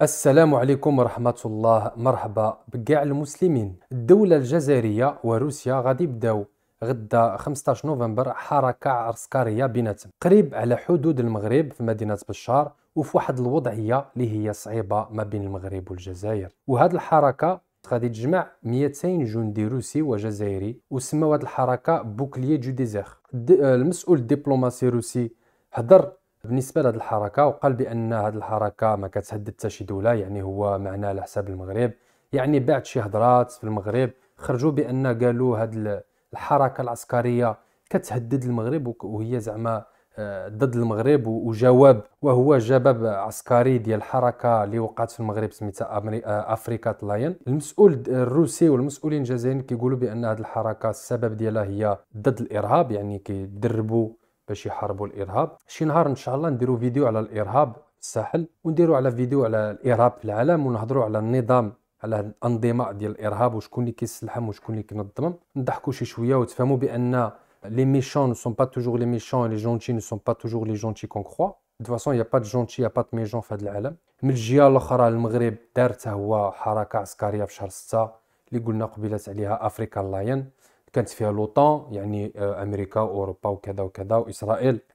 السلام عليكم ورحمة الله. مرحبا بكاع المسلمين. الدولة الجزائرية وروسيا غادي يبداو غدا 15 نوفمبر حركة عسكرية بيناتهم قريب على حدود المغرب في مدينة بشار، وفي واحد الوضعية اللي هي صعيبة ما بين المغرب والجزائر. وهاد الحركة غادي تجمع 200 جندي روسي وجزائري، وسموا هاد الحركة بوكليي دو ديزير. المسؤول الدبلوماسي الروسي هدر بالنسبه لهذه الحركه وقال بان هذه الحركه ما كتهدد حتى شي دوله، يعني هو معناه على حساب المغرب. يعني بعد شي هضرات في المغرب خرجوا بان قالوا هذه الحركه العسكريه كتهدد المغرب وهي زعما ضد المغرب، وجواب وهو جواب عسكري ديال الحركه اللي وقعت في المغرب سميتها افريكا لاين. المسؤول الروسي والمسؤولين الجزائريين كيقولوا بان هذه الحركه السبب ديالها هي ضد الارهاب، يعني كيدربوا باش يحاربوا الارهاب. شي نهار ان شاء الله نديروا فيديو على الارهاب في الساحل، ونديروا على فيديو على الارهاب في العالم، ونهضروا على النظام، على الانظمه ديال الارهاب وشكون اللي كيسلحهم وشكون اللي كينظمهم. نضحكوا شي شويه وتفهموا بان les méchants ne sont pas toujours les méchants et les gentils ne sont pas toujours les gentils qu'on croit. De toute façon, il n'y a pas de gentils, il n'y a pas de méchants في هذا العالم. من الجهه الاخرى المغرب دار حتى هو حركه عسكريه في شهر 6 اللي قلنا قبيلات عليها افريكان لاين، كانت فيها لوطان يعني امريكا واوروبا وكذا وكذا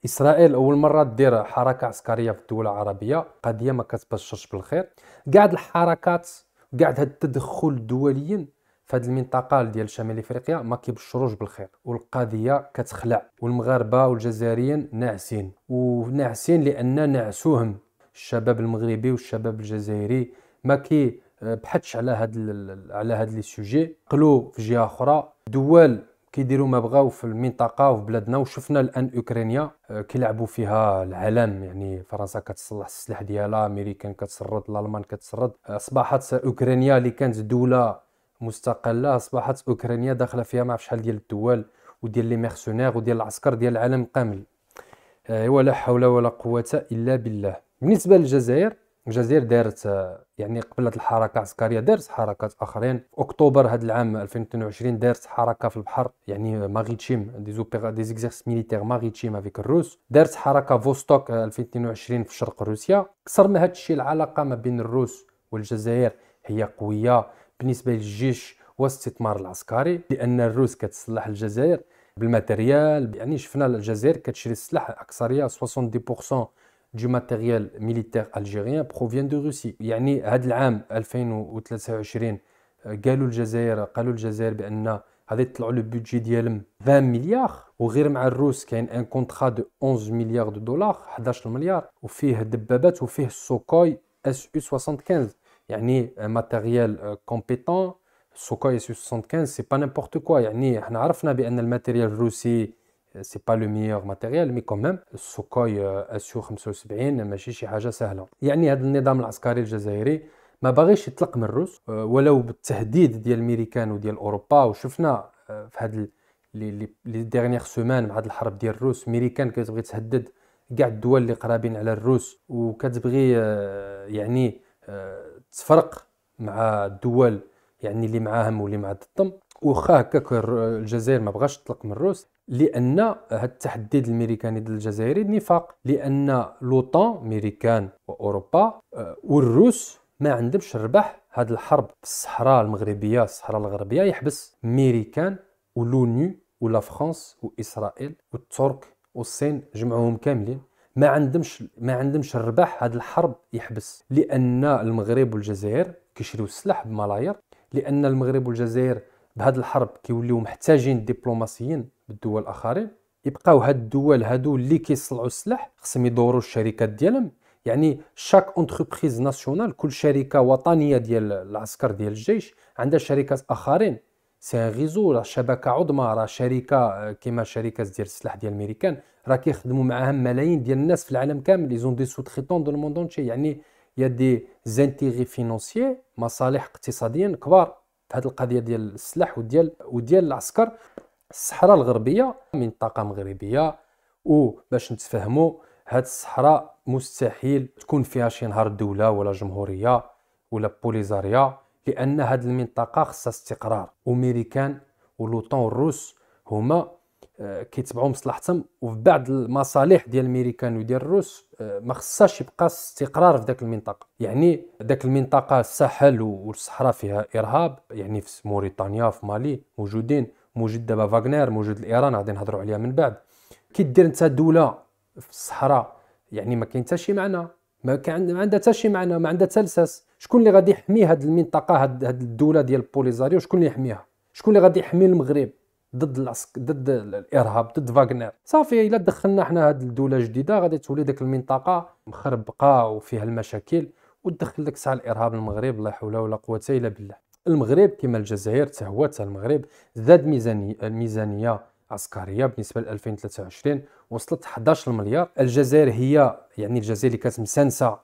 اسرائيل اول مره دير حركه عسكريه في الدول العربيه، قضيه ما كتبشرش بالخير. قاعد الحركات قاعد هاد التدخل الدولي في هذه المنطقه ديال شمال افريقيا ما كيبشروش بالخير، والقضيه كتخلع، والمغاربه والجزائريين ناعسين وناعسين لان نعسوهم الشباب المغربي والشباب الجزائري ما كي بحثش على هاد لي سوجي. قلو في جهه اخرى دول كيديروا ما بغاو في المنطقه وفي بلادنا، وشفنا الان اوكرانيا كيلعبوا فيها العالم، يعني فرنسا كتصلح السلاح ديالها، امريكان كتسرد، الالمان كتسرد، اصبحت اوكرانيا اللي كانت دوله مستقله اصبحت اوكرانيا داخله فيها ما عرف شحال ديال الدول وديال لي ميرسونير وديال العسكر ديال العالم كامل. ولا حول ولا قوه الا بالله. بالنسبه للجزائر، الجزائر دارت يعني قبل هذه الحركه العسكريه دارت حركات اخرين. في اكتوبر هذا العام 2022 دارت حركه في البحر، يعني ماريتيم، دي زيكزيرس ميليتير ماريتيم افيك الروس. دارت حركه فوستوك 2022 في شرق روسيا. كسر ما هذا الشيء العلاقه ما بين الروس والجزائر هي قويه بالنسبه للجيش والاستثمار العسكري، لان الروس كتسلح الجزائر بالماتيريال. يعني شفنا الجزائر كتشري السلاح اكثريه 70% du matériel militaire algérien provient de Russie. يعني هذا العام 2023 قالوا الجزائر بان غادي يطلعوا لو بودجي ديالهم 20 مليار، وغير مع الروس كاين ان كونترا دو 11 مليار دو دولار، 11 مليار، وفيه دبابات وفيه السوكوي اس يو 75. يعني ماتيريال كومبيتون. السوكوي اس يو 75 سي با نيمبورت كوا. يعني احنا عرفنا بان الماتيريال الروسي سي با لو ميور ماتيريال، مي كوميم السوكوي اس يو 75 ماشي شي حاجه سهله. يعني هذا النظام العسكري الجزائري ما باغيش يطلق من الروس، ولو بالتهديد ديال الميريكان وديال اوروبا. وشفنا في هاد لي ديرنيير سومان مع هاد الحرب ديال الروس، الميريكان كتبغي تهدد كاع الدول اللي قرابين على الروس، وكتبغي يعني تفرق مع الدول يعني اللي معاهم واللي مع ضدهم. واخا هكاك الجزائر ما بغاش تطلق من الروس، لان هذا التحديد الامريكاني ضد الجزائر نفاق، لان لوطان امريكان واوروبا والروس ما عندهمش ربح هذه الحرب في الصحراء المغربيه، الصحراء الغربيه. يحبس امريكان ولونيو ولا فرنسا واسرائيل والترك والصين جمعوهم كاملين، ما عندهمش الربح هذه الحرب يحبس، لان المغرب والجزائر كيشريو السلاح بملايير، لان المغرب والجزائر بهذه الحرب كيوليو محتاجين دبلوماسيين بالدول الاخرين. يبقاو هاد الدول هادو اللي كيصنعوا السلاح خصهم يدوروا الشركات ديالهم. يعني شاك اونتربريز ناسيونال، كل شركه وطنيه ديال العسكر ديال الجيش عندها شركات اخرين. سي ان ريزو، راه شبكه عظمى، راه شركه كيما شركات ديال السلاح ديال الامريكان راه كيخدموا معاهم ملايين ديال الناس في العالم كامل. لي زون دي سو تريتون دو الموند اونتي، يعني يا دي زانتيغي فينونسيي، مصالح اقتصاديا كبار في هذه القضيه ديال السلاح وديال العسكر. الصحراء الغربيه منطقه مغربيه، وباش نتفاهموا هاد الصحراء مستحيل تكون فيها شي نهار دوله ولا جمهوريه ولا بوليزاريا، لان هاد المنطقه خصها استقرار. وميريكان ولوطون والروس هما كيتبعوا مصلحتهم، وفي بعض المصالح ديال الامريكان وديال الروس ما خصهاش يبقى استقرار في ذاك المنطقه. يعني ذاك المنطقه الساحل والصحراء فيها ارهاب، يعني في موريتانيا في مالي موجودين، موجود دابا فاغنر، موجود الايران غادي نهضروا عليها من بعد. كي دير انت دوله في الصحراء يعني ما كاين حتى شي معنى، ما عندها حتى شي معنى، ما عندها حتى لساس. شكون اللي غادي يحمي هذه المنطقه، هذه الدوله ديال بوليزاريو؟ شكون اللي يحميها؟ شكون اللي غادي يحمي المغرب ضد الارهاب، ضد فاغنر؟ صافي الا دخلنا حنا هذه الدوله جديده غادي تولي ديك المنطقه مخربقه وفيها المشاكل، وتدخل داك الساعه الارهاب المغرب. لا حول ولا قوه الا بالله. المغرب كما الجزائر حتى هو، حتى المغرب زاد الميزانيه عسكريه بالنسبه ل 2023 وصلت 11 مليار. الجزائر هي يعني الجزائر اللي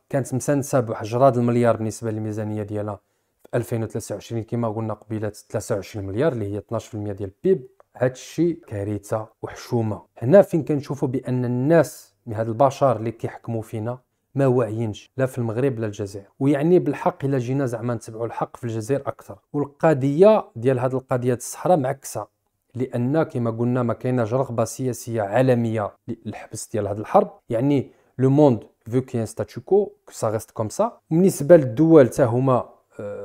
كانت مسانسه بحجرات المليار بالنسبه للميزانيه ديالها في 2023 كما قلنا قبيله 23 مليار اللي هي 12% ديال البيب. هذا الشيء كارثه وحشومه. هنا فين كنشوفوا بان الناس من هاد البشر اللي كيحكموا فينا ما واعيينش لا في المغرب لا الجزائر. ويعني بالحق الا جينا زعما نتبعوا الحق في الجزائر اكثر. والقضيه ديال هاد القضيه الصحراء معكسه، لان كما قلنا ما كايناش رغبه سياسيه عالميه للحبس ديال هاد الحرب. يعني لو موند فو كي ان ستاتيو كو سا ريست كوم سا. بالنسبه للدول حتى هما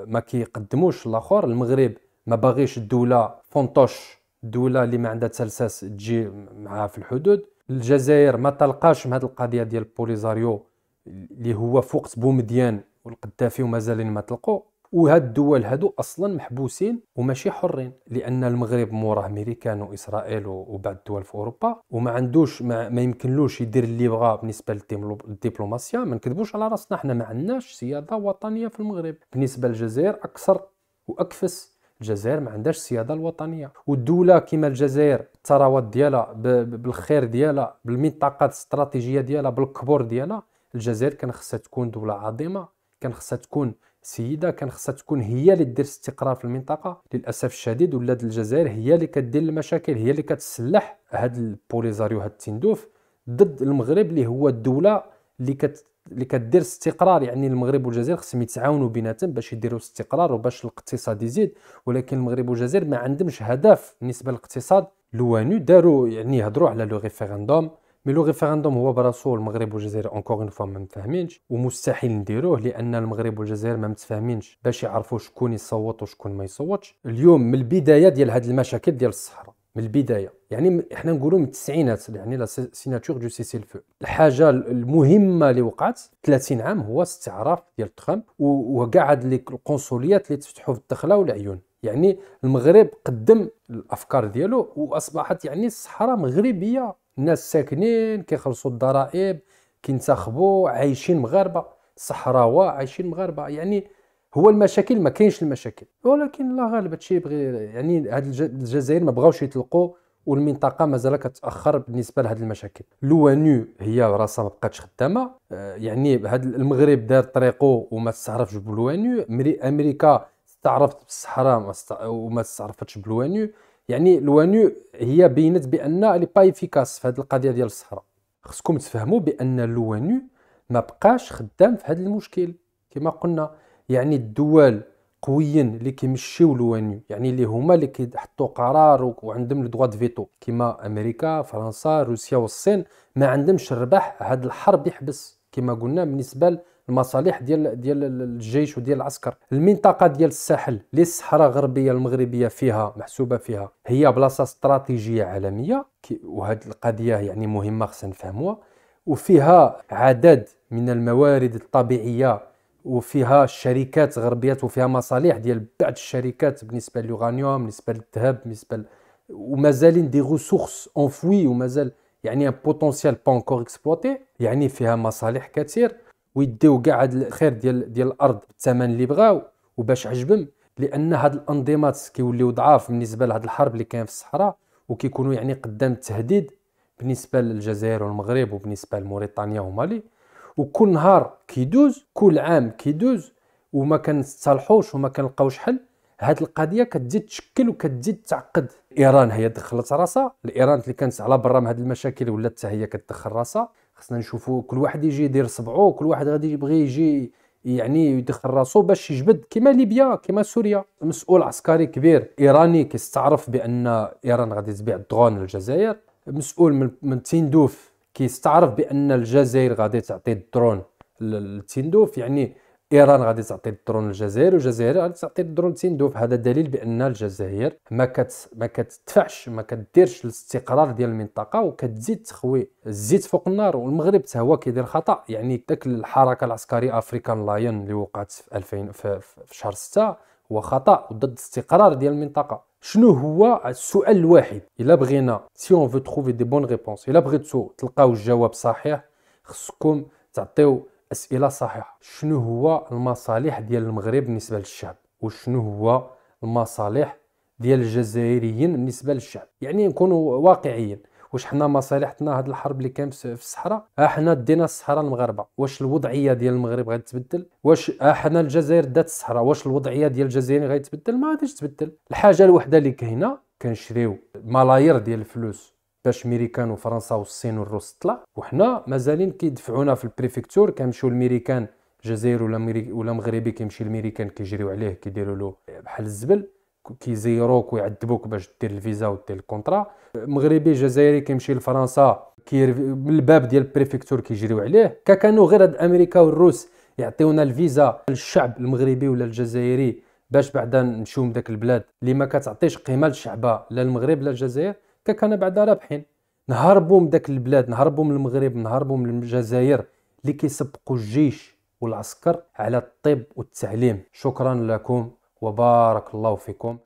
ما كيقدموش الاخر. المغرب ما باغيش الدوله فونطوش، الدوله اللي ما عندها تلساس تجي معها في الحدود. الجزائر ما تلقاش من هذه القضيه ديال بوليزاريو اللي هو فوق بومديان والقذافي ومازالين ما تلقوا. وهاد الدول هادو اصلا محبوسين وماشي حرين، لان المغرب موراه امريكان واسرائيل وبعض الدول في اوروبا، وما عندوش ما يمكنلوش يدير اللي بغا بالنسبه للدبلوماسيا. ما نكذبوش على راسنا، حنا ما عندناش سياده وطنيه في المغرب. بالنسبه للجزائر اكثر واكفس. الجزائر ما عندهاش السياده الوطنيه، والدوله كما الجزائر الثروات ديالها بالخير ديالها بالمنطقه الاستراتيجيه ديالها بالكبور ديالها. الجزائر كان خصها تكون دوله عظيمه، كان خصها تكون سيده، كان خصها تكون هي اللي دير استقرار في المنطقه. للاسف الشديد ولات الجزائر هي اللي كدير المشاكل، هي اللي كتسلح هاد البوليزاريو هاد التندوف ضد المغرب اللي هو الدوله اللي كدير استقرار. يعني المغرب والجزائر خصهم يتعاونوا بيناتهم باش يديروا استقرار وباش الاقتصاد يزيد. ولكن المغرب والجزائر ما عندهمش هدف بالنسبه للاقتصاد. لوانو داروا يعني هضروا على لو ريفيراندوم، مي لو ريفيراندوم هو براسو المغرب والجزائر اونكور اون فوا ما متفاهمينش، ومستحيل نديروه لان المغرب والجزائر ما متفاهمينش باش يعرفوا شكون يصوت وشكون ما يصوتش. اليوم من البدايه ديال هذه المشاكل ديال الصحراء، من البدايه يعني احنا نقولوا من التسعينات، يعني لا سيناتور دو سي سي الفو. الحاجه المهمه اللي وقعت 30 عام هو استعراف ديال التخام وكاع هاد القنصليات اللي تفتحوا في الدخله والعيون. يعني المغرب قدم الافكار ديالو واصبحت يعني الصحراء مغربيه. الناس ساكنين كيخلصوا الضرائب، كينتخبوا، عايشين مغاربه، الصحراوه عايشين مغاربه. يعني هو المشاكل ما كاينش المشاكل، ولكن لا غالب هادشي يبغي يعني هاد الجزائر ما بغاوش يطلقوا، والمنطقه مازال كتاخر بالنسبه لهاد المشاكل. لوانو هي راسها ما بقاتش خدامه. يعني هاد المغرب دار طريقه وما استعرفش بلوانو. امريكا استعرفت بالصحراء وما استعرفتش بلوانو. يعني لوانو هي بينت بان لي با افيكاس في هذه القضيه ديال الصحراء. خصكم تفهموا بان لوانو ما بقاش خدام في هذا المشكل كما قلنا. يعني الدول قويين اللي كيمشيو لوانو، يعني اللي هما اللي كيحطوا قرار وعندهم الدغوا دو فيتو كما امريكا، فرنسا، روسيا والصين، ما عندهمش الربح هذه الحرب يحبس كما قلنا بالنسبه المصالح ديال الجيش وديال العسكر. المنطقه ديال الساحل اللي الصحراء الغربيه المغربيه فيها محسوبه فيها هي بلاصه استراتيجيه عالميه، وهذه القضيه يعني مهمه خصنا نفهموها. وفيها عدد من الموارد الطبيعيه، وفيها شركات غربيات، وفيها مصالح ديال بعض الشركات بالنسبه لليورانيوم، بالنسبه للذهب، بالنسبه ومازالين دي ريسورس انفوي، ومازال يعني ان بوتونسيال با انكور اكسبلوتي. يعني فيها مصالح كثير، ويديو كاع هذا الخير ديال الارض بالثمن اللي بغاو وباش عجبهم. لان هاد الانظمات كيوليو ضعاف بالنسبه لهاد الحرب اللي كاين في الصحراء، وكيكونوا يعني قدام التهديد بالنسبه للجزائر والمغرب وبالنسبه لموريتانيا ومالي. وكل نهار كيدوز، كل عام كيدوز، وما كنصالحوش وما كنلقاوش حل. هاد القضيه كتزيد تشكل وكتزيد تعقد. ايران هي دخلت راسها، الايران اللي كانت على برا من هاد المشاكل ولات حتى هي كتدخل راسها. خصنا نشوفوا كل واحد يجي يدير صبعو، كل واحد غادي يبغي يجي يعني يدخل راسو باش يجبد كيما ليبيا كيما سوريا. مسؤول عسكري كبير ايراني كيستعرف بان ايران غادي تبيع الدرون للجزائر. مسؤول من تندوف كيستعرف بان الجزائر غادي تعطي الدرون لتندوف، يعني ايران غادي تعطي الدرون للجزائر والجزائر غادي تعطي الدرون لتندوف. هذا دليل بان الجزائر ما كتدفعش ما كديرش الاستقرار ديال المنطقه وكتزيد تخوي الزيت فوق النار. والمغرب حتى هو كيدير خطا، يعني داك الحركه العسكريه افريكان لاين اللي وقعت في 2000 في شهر 6 هو خطا وضد الاستقرار ديال المنطقه. شنو هو السؤال الواحد الا بغينا سي اون فو تروفي دي بون ريبونس، الا بغيتو تلقاو الجواب صحيح خصكم تعطيو أسئلة صحيحة. شنو هو المصالح ديال المغرب بالنسبة للشعب، وشنو هو المصالح ديال الجزائريين بالنسبة للشعب؟ يعني نكونوا واقعيين. واش حنا مصالحنا هاد الحرب اللي كان في الصحراء؟ حنا دينا الصحراء المغاربه، واش الوضعيه ديال المغرب غادي تبدل؟ واش حنا الجزائر دات الصحراء، واش الوضعيه ديال الجزائر غادي تبدل؟ ما غاديش تبدل. الحاجه الوحده اللي كاينه كنشريو ملايير ديال الفلوس باش ميريكان وفرنسا والصين والروس تطلع، وحنا مازالين كيدفعونا في البريفكتور. كنمشيو للميريكان الجزائر ولا مغربي كيمشي للميريكان كيجريو عليه كيديروا له بحال الزبل، كيزيروك ويعذبوك باش دير الفيزا ودير الكونطرا. مغربي جزائري كيمشي لفرنسا من الباب ديال البريفكتور كيجريو عليه. كانوا غير هاد امريكا والروس يعطيونا الفيزا للشعب المغربي ولا الجزائري باش بعدا نمشيو من داك البلاد اللي ما كتعطيش قيمه لشعبها لا المغرب لا الجزائر، كان بعدا رابحين. نهربوا من داك البلاد، نهربوا من المغرب، نهربوا من الجزائر اللي كيسبقوا الجيش والعسكر على الطب والتعليم. شكرا لكم وبارك الله فيكم.